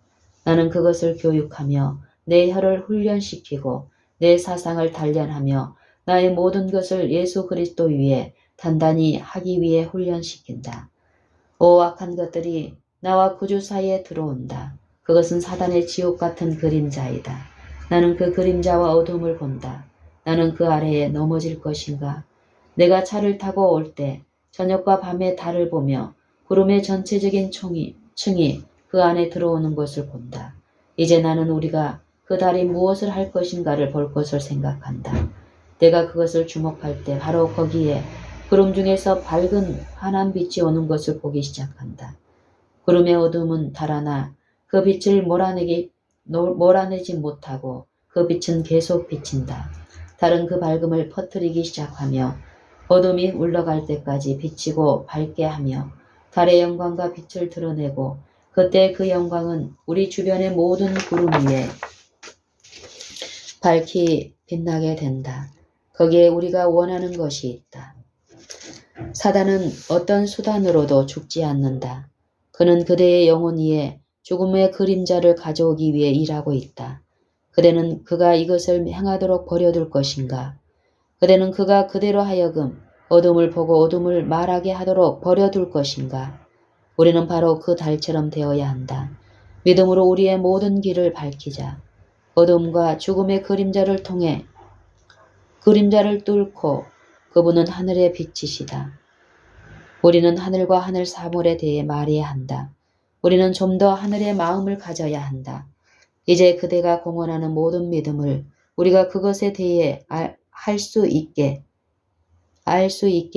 나는 그것을 교육하며 내 혀를 훈련시키고 내 사상을 단련하며 나의 모든 것을 예수 그리스도 위에 단단히 하기 위해 훈련시킨다. 오 악한 것들이 나와 구주 사이에 들어온다. 그것은 사단의 지옥 같은 그림자이다. 나는 그 그림자와 어둠을 본다. 나는 그 아래에 넘어질 것인가? 내가 차를 타고 올 때 저녁과 밤의 달을 보며 구름의 전체적인 층이 그 안에 들어오는 것을 본다. 이제 나는 우리가 그 달이 무엇을 할 것인가를 볼 것을 생각한다. 내가 그것을 주목할 때 바로 거기에 구름 중에서 밝은 환한 빛이 오는 것을 보기 시작한다. 구름의 어둠은 달아나 그 빛을 몰아내지 못하고 그 빛은 계속 비친다. 달은 그 밝음을 퍼뜨리기 시작하며 어둠이 물러갈 때까지 비치고 밝게 하며 달의 영광과 빛을 드러내고 그때 그 영광은 우리 주변의 모든 구름 위에 밝히 빛나게 된다. 거기에 우리가 원하는 것이 있다. 사단은 어떤 수단으로도 죽지 않는다. 그는 그대의 영혼 위에 죽음의 그림자를 가져오기 위해 일하고 있다. 그대는 그가 이것을 행하도록 버려둘 것인가? 그대는 그가 그대로 하여금 어둠을 보고 어둠을 말하게 하도록 버려둘 것인가? 우리는 바로 그 달처럼 되어야 한다. 믿음으로 우리의 모든 길을 밝히자. 어둠과 죽음의 그림자를 통해 그림자를 뚫고 그분은 하늘의 빛이시다. 우리는 하늘과 하늘 사물에 대해 말해야 한다. 우리는 좀 더 하늘의 마음을 가져야 한다. 이제 그대가 공언하는 모든 믿음을 우리가 그것에 대해 알 수 있게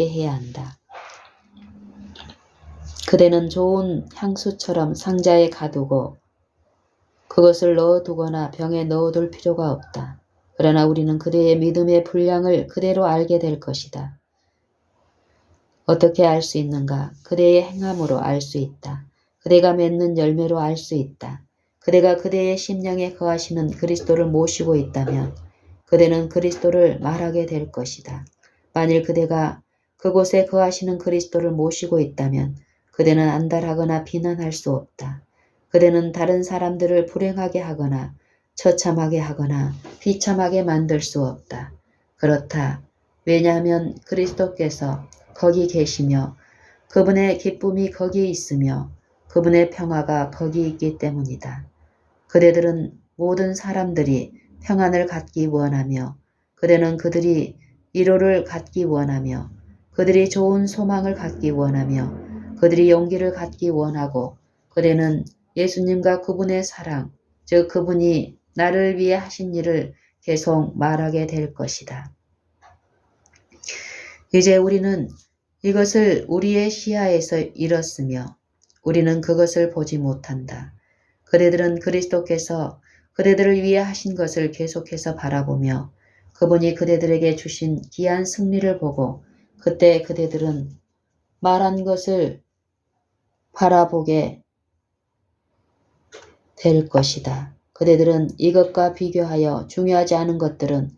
해야 한다. 그대는 좋은 향수처럼 상자에 가두고 그것을 넣어두거나 병에 넣어둘 필요가 없다. 그러나 우리는 그대의 믿음의 분량을 그대로 알게 될 것이다. 어떻게 알 수 있는가? 그대의 행함으로 알 수 있다. 그대가 맺는 열매로 알 수 있다. 그대가 그대의 심령에 거하시는 그리스도를 모시고 있다면 그대는 그리스도를 말하게 될 것이다. 만일 그대가 그곳에 거하시는 그리스도를 모시고 있다면 그대는 안달하거나 비난할 수 없다. 그대는 다른 사람들을 불행하게 하거나 처참하게 하거나 비참하게 만들 수 없다. 그렇다. 왜냐하면 그리스도께서 거기 계시며 그분의 기쁨이 거기에 있으며 그분의 평화가 거기 있기 때문이다. 그대들은 모든 사람들이 평안을 갖기 원하며 그대는 그들이 위로를 갖기 원하며 그들이 좋은 소망을 갖기 원하며 그들이 용기를 갖기 원하고 그대는 예수님과 그분의 사랑, 즉 그분이 나를 위해 하신 일을 계속 말하게 될 것이다. 이제 우리는 이것을 우리의 시야에서 잃었으며 우리는 그것을 보지 못한다. 그대들은 그리스도께서 그대들을 위해 하신 것을 계속해서 바라보며 그분이 그대들에게 주신 귀한 승리를 보고 그때 그대들은 말한 것을 바라보게 될 것이다. 그대들은 이것과 비교하여 중요하지 않은 것들은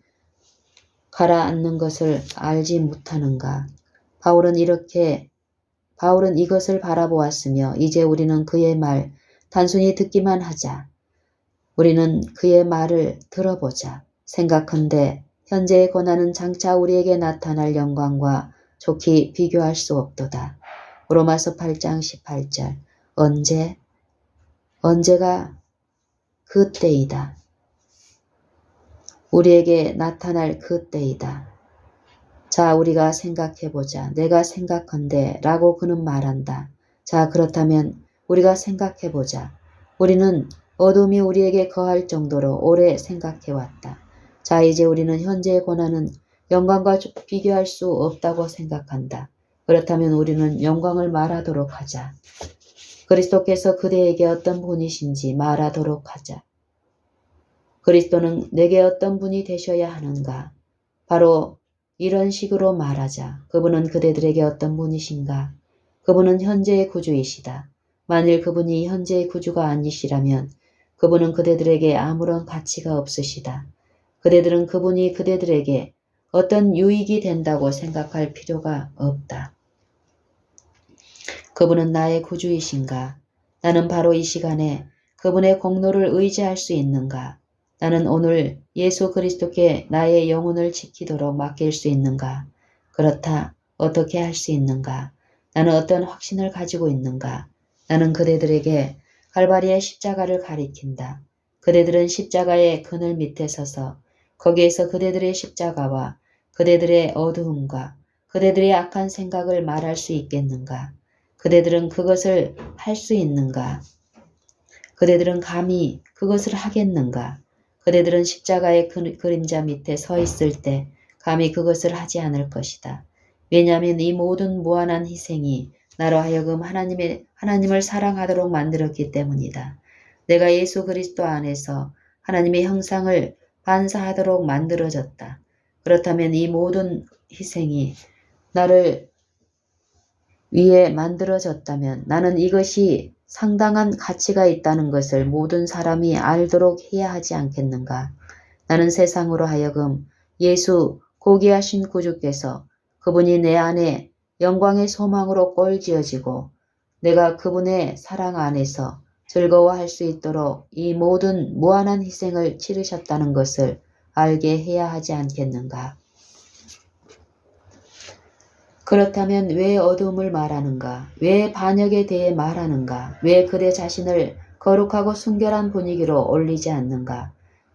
가라앉는 것을 알지 못하는가? 바울은 이것을 바라보았으며 이제 우리는 그의 말 단순히 듣기만 하자. 우리는 그의 말을 들어보자. 생각한데 현재의 고난은 장차 우리에게 나타날 영광과 좋게 비교할 수 없도다. 로마서 8장 18절. 언제가 그때이다. 우리에게 나타날 그때이다. 자, 우리가 생각해보자. 내가 생각한데 라고 그는 말한다. 자, 그렇다면 우리가 생각해보자. 우리는 어둠이 우리에게 거할 정도로 오래 생각해왔다. 자, 이제 우리는 현재의 고난은 영광과 비교할 수 없다고 생각한다. 그렇다면 우리는 영광을 말하도록 하자. 그리스도께서 그대에게 어떤 분이신지 말하도록 하자. 그리스도는 내게 어떤 분이 되셔야 하는가? 바로 이런 식으로 말하자. 그분은 그대들에게 어떤 분이신가? 그분은 현재의 구주이시다. 만일 그분이 현재의 구주가 아니시라면 그분은 그대들에게 아무런 가치가 없으시다. 그대들은 그분이 그대들에게 어떤 유익이 된다고 생각할 필요가 없다. 그분은 나의 구주이신가? 나는 바로 이 시간에 그분의 공로를 의지할 수 있는가? 나는 오늘 예수 그리스도께 나의 영혼을 지키도록 맡길 수 있는가? 그렇다. 어떻게 할 수 있는가? 나는 어떤 확신을 가지고 있는가? 나는 그대들에게 갈바리의 십자가를 가리킨다. 그대들은 십자가의 그늘 밑에 서서 거기에서 그대들의 십자가와 그대들의 어두움과 그대들의 악한 생각을 말할 수 있겠는가? 그대들은 그것을 할 수 있는가? 그대들은 감히 그것을 하겠는가? 그대들은 십자가의 그림자 밑에 서 있을 때 감히 그것을 하지 않을 것이다. 왜냐하면 이 모든 무한한 희생이 나로 하여금 하나님을 사랑하도록 만들었기 때문이다. 내가 예수 그리스도 안에서 하나님의 형상을 반사하도록 만들어졌다. 그렇다면 이 모든 희생이 나를 위해 만들어졌다면 나는 이것이 상당한 가치가 있다는 것을 모든 사람이 알도록 해야 하지 않겠는가? 나는 세상으로 하여금 예수 고귀하신 구주께서 그분이 내 안에 영광의 소망으로 꼴지어지고 내가 그분의 사랑 안에서 즐거워할 수 있도록 이 모든 무한한 희생을 치르셨다는 것을 알게 해야 하지 않겠는가? 그렇다면 왜 어둠을 말하는가? 왜 반역에 대해 말하는가? 왜 그대 자신을 거룩하고 순결한 분위기로 올리지 않는가?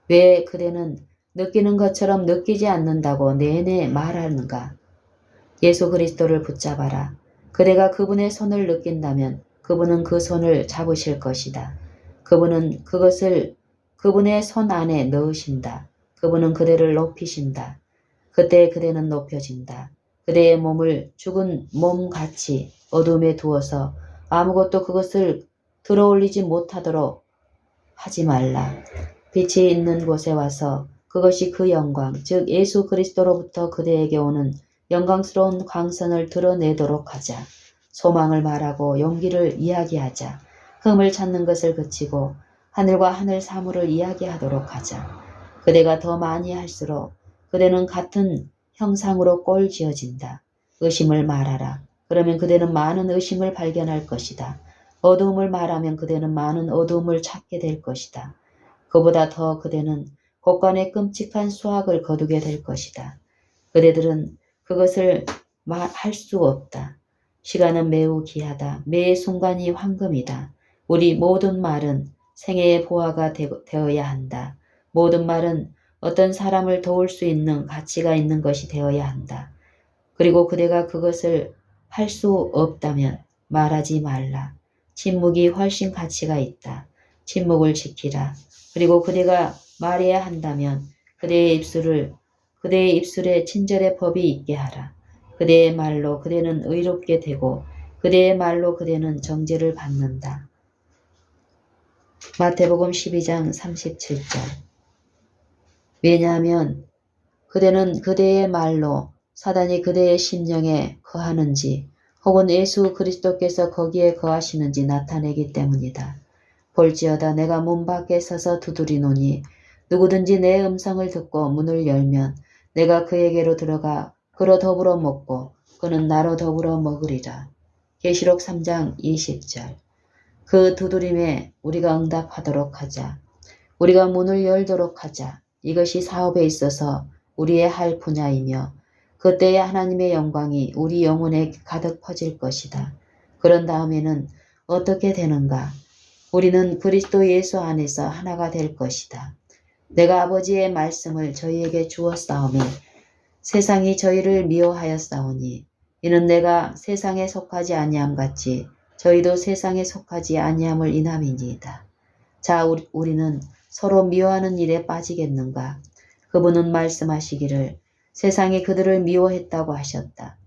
왜 그대는 느끼는 것처럼 느끼지 않는다고 내내 말하는가? 예수 그리스도를 붙잡아라. 그대가 그분의 손을 느낀다면 그분은 그 손을 잡으실 것이다. 그분은 그것을 그분의 손 안에 넣으신다. 그분은 그대를 높이신다. 그때 그대는 높여진다. 그대의 몸을 죽은 몸같이 어둠에 두어서 아무것도 그것을 들어올리지 못하도록 하지 말라. 빛이 있는 곳에 와서 그것이 그 영광, 즉 예수 그리스도로부터 그대에게 오는 영광스러운 광선을 드러내도록 하자. 소망을 말하고 용기를 이야기하자. 흠을 찾는 것을 그치고 하늘과 하늘 사물을 이야기하도록 하자. 그대가 더 많이 할수록 그대는 같은 형상으로 꼴지어진다. 의심을 말하라. 그러면 그대는 많은 의심을 발견할 것이다. 어두움을 말하면 그대는 많은 어두움을 찾게 될 것이다. 그보다 더 그대는 곳간에 끔찍한 수확을 거두게 될 것이다. 그대들은 그것을 할 수 없다. 시간은 매우 귀하다. 매 순간이 황금이다. 우리 모든 말은 생애의 보화가 되어야 한다. 모든 말은 어떤 사람을 도울 수 있는 가치가 있는 것이 되어야 한다. 그리고 그대가 그것을 할 수 없다면 말하지 말라. 침묵이 훨씬 가치가 있다. 침묵을 지키라. 그리고 그대가 말해야 한다면 그대의 입술에 친절의 법이 있게 하라. 그대의 말로 그대는 의롭게 되고 그대의 말로 그대는 정죄를 받는다. 마태복음 12장 37절. 왜냐하면 그대는 그대의 말로 사단이 그대의 심령에 거하는지 혹은 예수 그리스도께서 거기에 거하시는지 나타내기 때문이다. 볼지어다 내가 문 밖에 서서 두드리노니 누구든지 내 음성을 듣고 문을 열면 내가 그에게로 들어가 그로 더불어 먹고 그는 나로 더불어 먹으리라. 계시록 3장 20절. 그 두드림에 우리가 응답하도록 하자. 우리가 문을 열도록 하자. 이것이 사업에 있어서 우리의 할 분야이며 그때에 하나님의 영광이 우리 영혼에 가득 퍼질 것이다. 그런 다음에는 어떻게 되는가? 우리는 그리스도 예수 안에서 하나가 될 것이다. 내가 아버지의 말씀을 저희에게 주었사오니 세상이 저희를 미워하였사오니 이는 내가 세상에 속하지 아니함 같이 저희도 세상에 속하지 아니함을 인함이니이다. 자, 우리는 서로 미워하는 일에 빠지겠는가? 그분은 말씀하시기를 세상이 그들을 미워했다고 하셨다.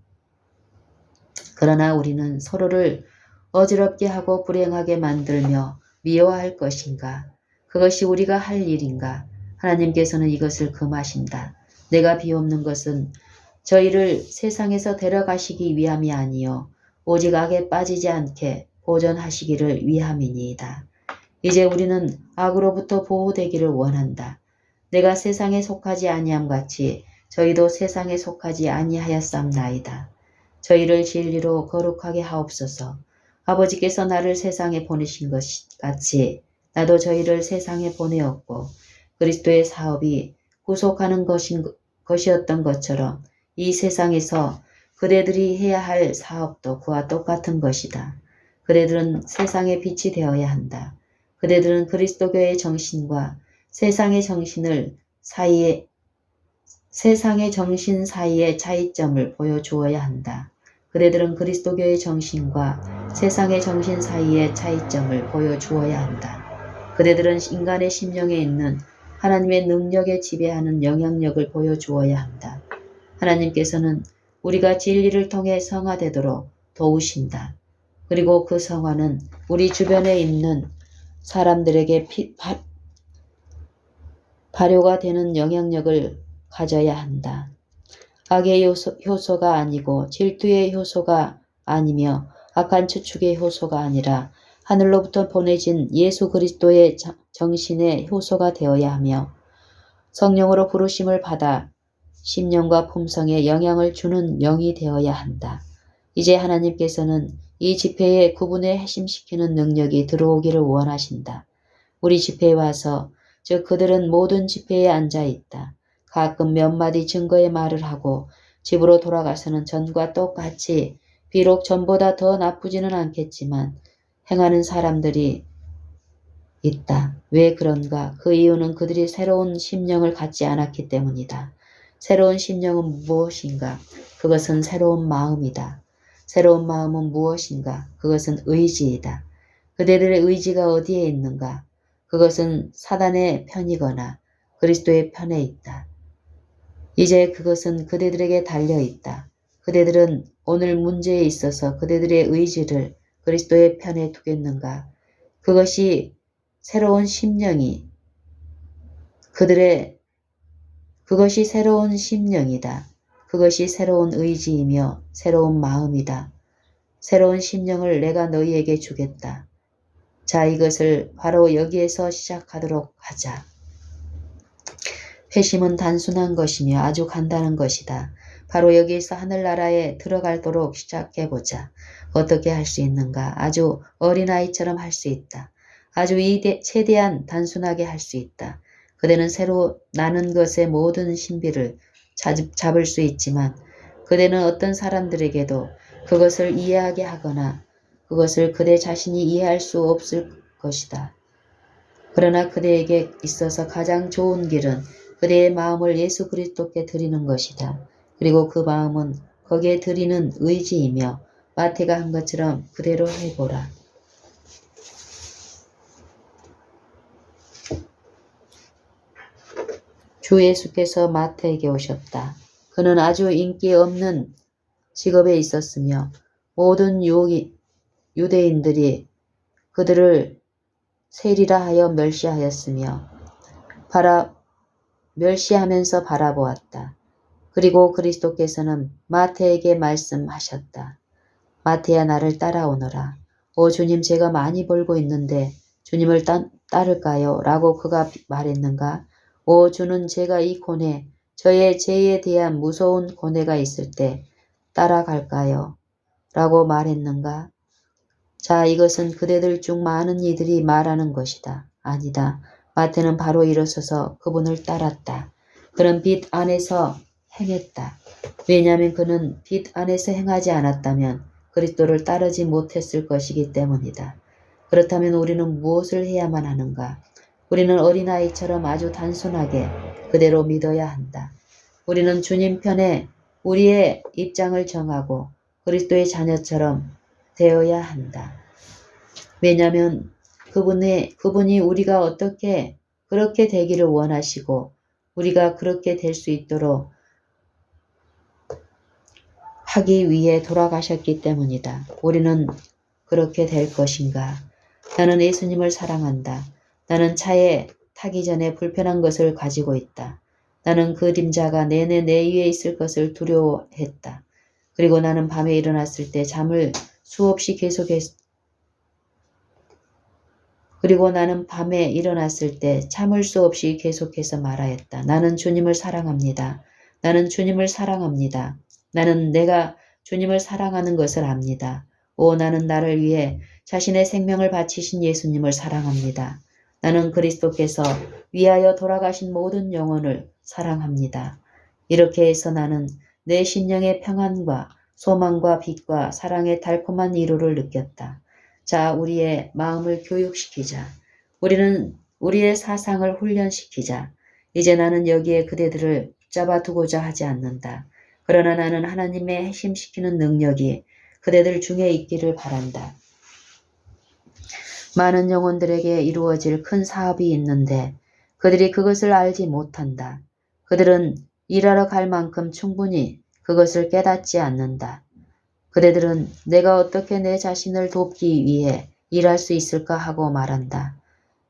그러나 우리는 서로를 어지럽게 하고 불행하게 만들며 미워할 것인가? 그것이 우리가 할 일인가? 하나님께서는 이것을 금하신다. 내가 비옵는 것은 저희를 세상에서 데려가시기 위함이 아니요 오직 악에 빠지지 않게 보존하시기를 위함이니이다. 이제 우리는 악으로부터 보호되기를 원한다. 내가 세상에 속하지 아니함 같이 저희도 세상에 속하지 아니하였삼나이다. 저희를 진리로 거룩하게 하옵소서. 아버지께서 나를 세상에 보내신 것 같이 나도 저희를 세상에 보내었고 그리스도의 사업이 구속하는 것이었던 것처럼 이 세상에서 그대들이 해야 할 사업도 그와 똑같은 것이다. 그대들은 세상의 빛이 되어야 한다. 그대들은 그리스도교의 정신과 세상의 정신 사이의 차이점을 보여주어야 한다. 그대들은 그리스도교의 정신과 세상의 정신 사이의 차이점을 보여주어야 한다. 그대들은 인간의 심령에 있는 하나님의 능력에 지배하는 영향력을 보여주어야 한다. 하나님께서는 우리가 진리를 통해 성화되도록 도우신다. 그리고 그 성화는 우리 주변에 있는 사람들에게 발효가 되는 영향력을 가져야 한다. 악의 효소가 아니고 질투의 효소가 아니며 악한 추측의 효소가 아니라 하늘로부터 보내진 예수 그리스도의 정신의 효소가 되어야 하며 성령으로 부르심을 받아 심령과 품성에 영향을 주는 영이 되어야 한다. 이제 하나님께서는 이 집회에 구분에 핵심시키는 능력이 들어오기를 원하신다. 우리 집회에 와서 즉 그들은 모든 집회에 앉아 있다. 가끔 몇 마디 증거의 말을 하고 집으로 돌아가서는 전과 똑같이 비록 전보다 더 나쁘지는 않겠지만 행하는 사람들이 있다. 왜 그런가? 그 이유는 그들이 새로운 심령을 갖지 않았기 때문이다. 새로운 심령은 무엇인가? 그것은 새로운 마음이다. 새로운 마음은 무엇인가? 그것은 의지이다. 그대들의 의지가 어디에 있는가? 그것은 사단의 편이거나 그리스도의 편에 있다. 이제 그것은 그대들에게 달려있다. 그대들은 오늘 문제에 있어서 그대들의 의지를 그리스도의 편에 두겠는가? 그것이 새로운 심령이 그것이 새로운 심령이다. 그것이 새로운 의지이며 새로운 마음이다. 새로운 심령을 내가 너희에게 주겠다. 자, 이것을 바로 여기에서 시작하도록 하자. 회심은 단순한 것이며 아주 간단한 것이다. 바로 여기에서 하늘나라에 들어가도록 시작해보자. 어떻게 할 수 있는가? 아주 어린아이처럼 할 수 있다. 아주 최대한 단순하게 할 수 있다. 그대는 새로 나는 것의 모든 신비를 잡을 수 있지만 그대는 어떤 사람들에게도 그것을 이해하게 하거나 그것을 그대 자신이 이해할 수 없을 것이다. 그러나 그대에게 있어서 가장 좋은 길은 그대의 마음을 예수 그리스도께 드리는 것이다. 그리고 그 마음은 거기에 드리는 의지이며 마태가 한 것처럼 그대로 해보라. 주 예수께서 마태에게 오셨다. 그는 아주 인기 없는 직업에 있었으며 모든 유대인들이 그들을 세리라 하여 멸시하면서 바라보았다. 그리고 그리스도께서는 마태에게 말씀하셨다. 마태야, 나를 따라오너라. 오 주님, 제가 많이 벌고 있는데 주님을 따를까요? 라고 그가 말했는가? 오 주는 제가 이 고뇌, 저의 죄에 대한 무서운 고뇌가 있을 때 따라갈까요? 라고 말했는가? 자, 이것은 그대들 중 많은 이들이 말하는 것이다. 아니다. 마태는 바로 일어서서 그분을 따랐다. 그는 빛 안에서 행했다. 왜냐하면 그는 빛 안에서 행하지 않았다면 그리스도를 따르지 못했을 것이기 때문이다. 그렇다면 우리는 무엇을 해야만 하는가? 우리는 어린아이처럼 아주 단순하게 그대로 믿어야 한다. 우리는 주님 편에 우리의 입장을 정하고 그리스도의 자녀처럼 되어야 한다. 왜냐하면 그분이 우리가 어떻게 그렇게 되기를 원하시고 우리가 그렇게 될 수 있도록 하기 위해 돌아가셨기 때문이다. 우리는 그렇게 될 것인가? 나는 예수님을 사랑한다. 나는 차에 타기 전에 불편한 것을 가지고 있다. 나는 그림자가 내내 내 위에 있을 것을 두려워했다. 그리고 나는 밤에 일어났을 때 잠을 수없이 참을 수 없이 계속해서 말하였다. 나는 주님을 사랑합니다. 나는 주님을 사랑합니다. 나는 내가 주님을 사랑하는 것을 압니다. 오, 나는 나를 위해 자신의 생명을 바치신 예수님을 사랑합니다. 나는 그리스도께서 위하여 돌아가신 모든 영혼을 사랑합니다. 이렇게 해서 나는 내 심령의 평안과 소망과 빛과 사랑의 달콤한 위로를 느꼈다. 자, 우리의 마음을 교육시키자. 우리는 우리의 사상을 훈련시키자. 이제 나는 여기에 그대들을 붙잡아 두고자 하지 않는다. 그러나 나는 하나님의 핵심시키는 능력이 그대들 중에 있기를 바란다. 많은 영혼들에게 이루어질 큰 사업이 있는데 그들이 그것을 알지 못한다. 그들은 일하러 갈 만큼 충분히 그것을 깨닫지 않는다. 그대들은 내가 어떻게 내 자신을 돕기 위해 일할 수 있을까 하고 말한다.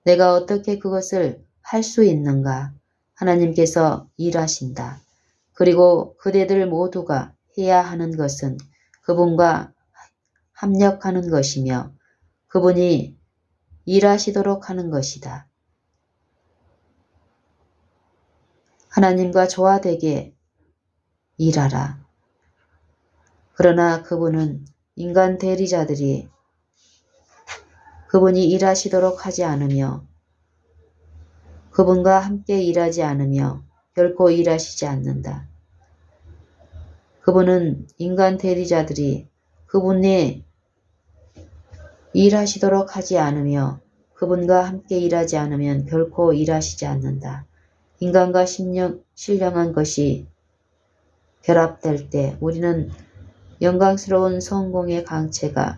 내가 어떻게 그것을 할 수 있는가? 하나님께서 일하신다. 그리고 그대들 모두가 해야 하는 것은 그분과 합력하는 것이며 그분이 일하시도록 하는 것이다. 하나님과 조화되게 일하라. 그러나 그분은 인간 대리자들이 그분이 일하시도록 하지 않으며 그분과 함께 일하지 않으며 결코 일하시지 않는다. 그분은 인간 대리자들이 그분이 일하시도록 하지 않으며 그분과 함께 일하지 않으면 결코 일하시지 않는다. 인간과 신령한 것이 결합될 때 우리는 영광스러운 성공의 강체가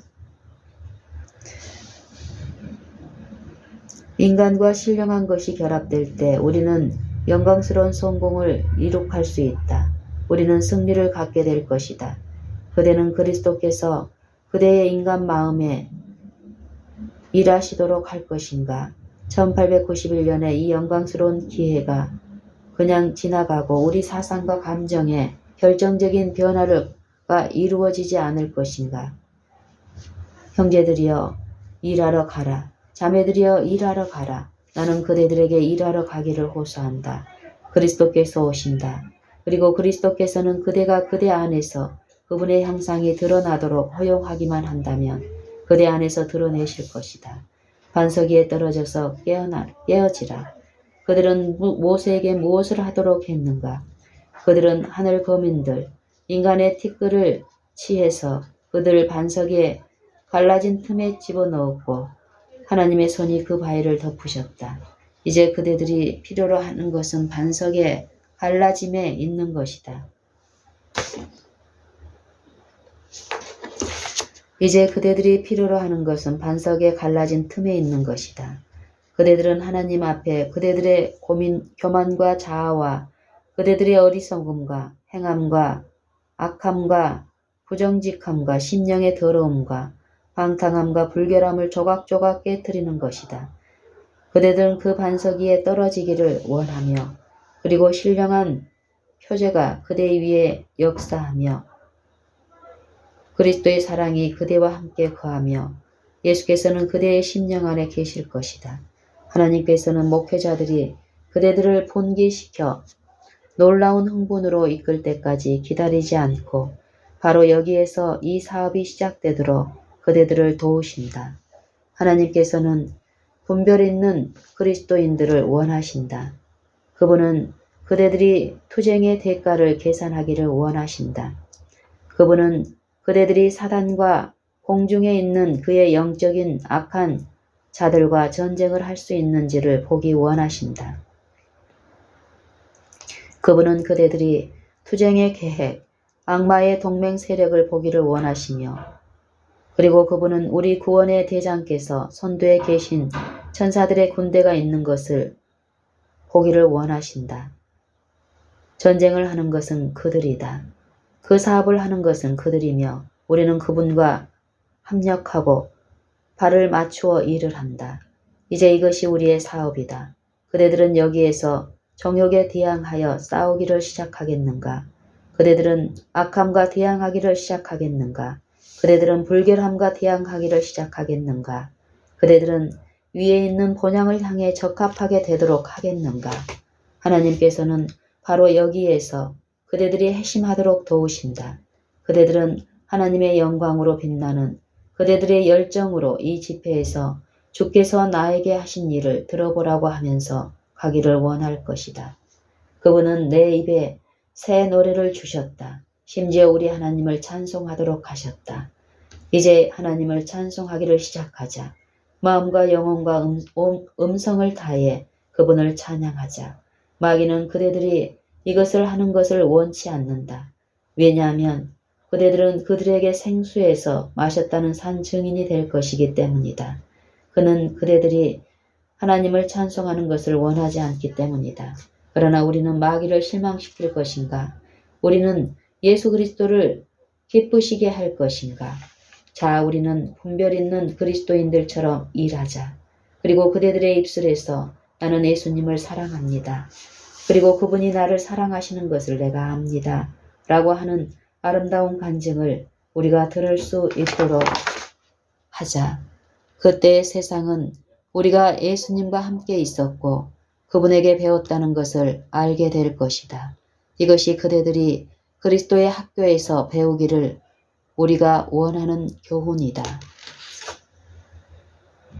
인간과 신령한 것이 결합될 때 우리는 영광스러운 성공을 이룩할 수 있다. 우리는 승리를 갖게 될 것이다. 그대는 그리스도께서 그대의 인간 마음에 일하시도록 할 것인가? 1891년에 이 영광스러운 기회가 그냥 지나가고 우리 사상과 감정에 결정적인 변화가 이루어지지 않을 것인가? 형제들이여 일하러 가라. 자매들이여 일하러 가라. 나는 그대들에게 일하러 가기를 호소한다. 그리스도께서 오신다. 그리고 그리스도께서는 그대가 그대 안에서 그분의 형상이 드러나도록 허용하기만 한다면 그대 안에서 드러내실 것이다. 반석 위에 떨어져서 깨어지라. 그들은 모세에게 무엇을 하도록 했는가? 그들은 하늘 거민들, 인간의 티끌을 취해서 그들 반석에 갈라진 틈에 집어넣었고 하나님의 손이 그 바위를 덮으셨다. 이제 그대들이 필요로 하는 것은 반석의 갈라짐에 있는 것이다. 이제 그대들이 필요로 하는 것은 반석에 갈라진 틈에 있는 것이다. 그대들은 하나님 앞에 그대들의 교만과 자아와 그대들의 어리석음과 행함과 악함과 부정직함과 심령의 더러움과 방탕함과 불결함을 조각조각 깨뜨리는 것이다. 그대들은 그 반석 위에 떨어지기를 원하며 그리고 신령한 표제가 그대 위에 역사하며 그리스도의 사랑이 그대와 함께 거하며 예수께서는 그대의 심령 안에 계실 것이다. 하나님께서는 목회자들이 그대들을 본기시켜 놀라운 흥분으로 이끌 때까지 기다리지 않고 바로 여기에서 이 사업이 시작되도록 그대들을 도우신다. 하나님께서는 분별 있는 그리스도인들을 원하신다. 그분은 그대들이 투쟁의 대가를 계산하기를 원하신다. 그분은 그대들이 사단과 공중에 있는 그의 영적인 악한 자들과 전쟁을 할 수 있는지를 보기 원하신다. 그분은 그대들이 투쟁의 계획, 악마의 동맹 세력을 보기를 원하시며 그리고 그분은 우리 구원의 대장께서 선두에 계신 천사들의 군대가 있는 것을 보기를 원하신다. 전쟁을 하는 것은 그들이다. 그 사업을 하는 것은 그들이며 우리는 그분과 합력하고 발을 맞추어 일을 한다. 이제 이것이 우리의 사업이다. 그대들은 여기에서 정욕에 대항하여 싸우기를 시작하겠는가? 그대들은 악함과 대항하기를 시작하겠는가? 그대들은 불결함과 대항하기를 시작하겠는가? 그대들은 위에 있는 본향을 향해 적합하게 되도록 하겠는가? 하나님께서는 바로 여기에서 그대들이 회심하도록 도우신다. 그대들은 하나님의 영광으로 빛나는 그대들의 열정으로 이 집회에서 주께서 나에게 하신 일을 들어보라고 하면서 가기를 원할 것이다. 그분은 내 입에 새 노래를 주셨다. 심지어 우리 하나님을 찬송하도록 하셨다. 이제 하나님을 찬송하기를 시작하자. 마음과 영혼과 음성을 다해 그분을 찬양하자. 마귀는 그대들이 이것을 하는 것을 원치 않는다. 왜냐하면 그대들은 그들에게 생수에서 마셨다는 산 증인이 될 것이기 때문이다. 그는 그대들이 하나님을 찬송하는 것을 원하지 않기 때문이다. 그러나 우리는 마귀를 실망시킬 것인가? 우리는 예수 그리스도를 기쁘시게 할 것인가? 자, 우리는 분별 있는 그리스도인들처럼 일하자. 그리고 그대들의 입술에서 나는 예수님을 사랑합니다. 그리고 그분이 나를 사랑하시는 것을 내가 압니다. 라고 하는 아름다운 간증을 우리가 들을 수 있도록 하자. 그때 세상은 우리가 예수님과 함께 있었고 그분에게 배웠다는 것을 알게 될 것이다. 이것이 그대들이 그리스도의 학교에서 배우기를 우리가 원하는 교훈이다.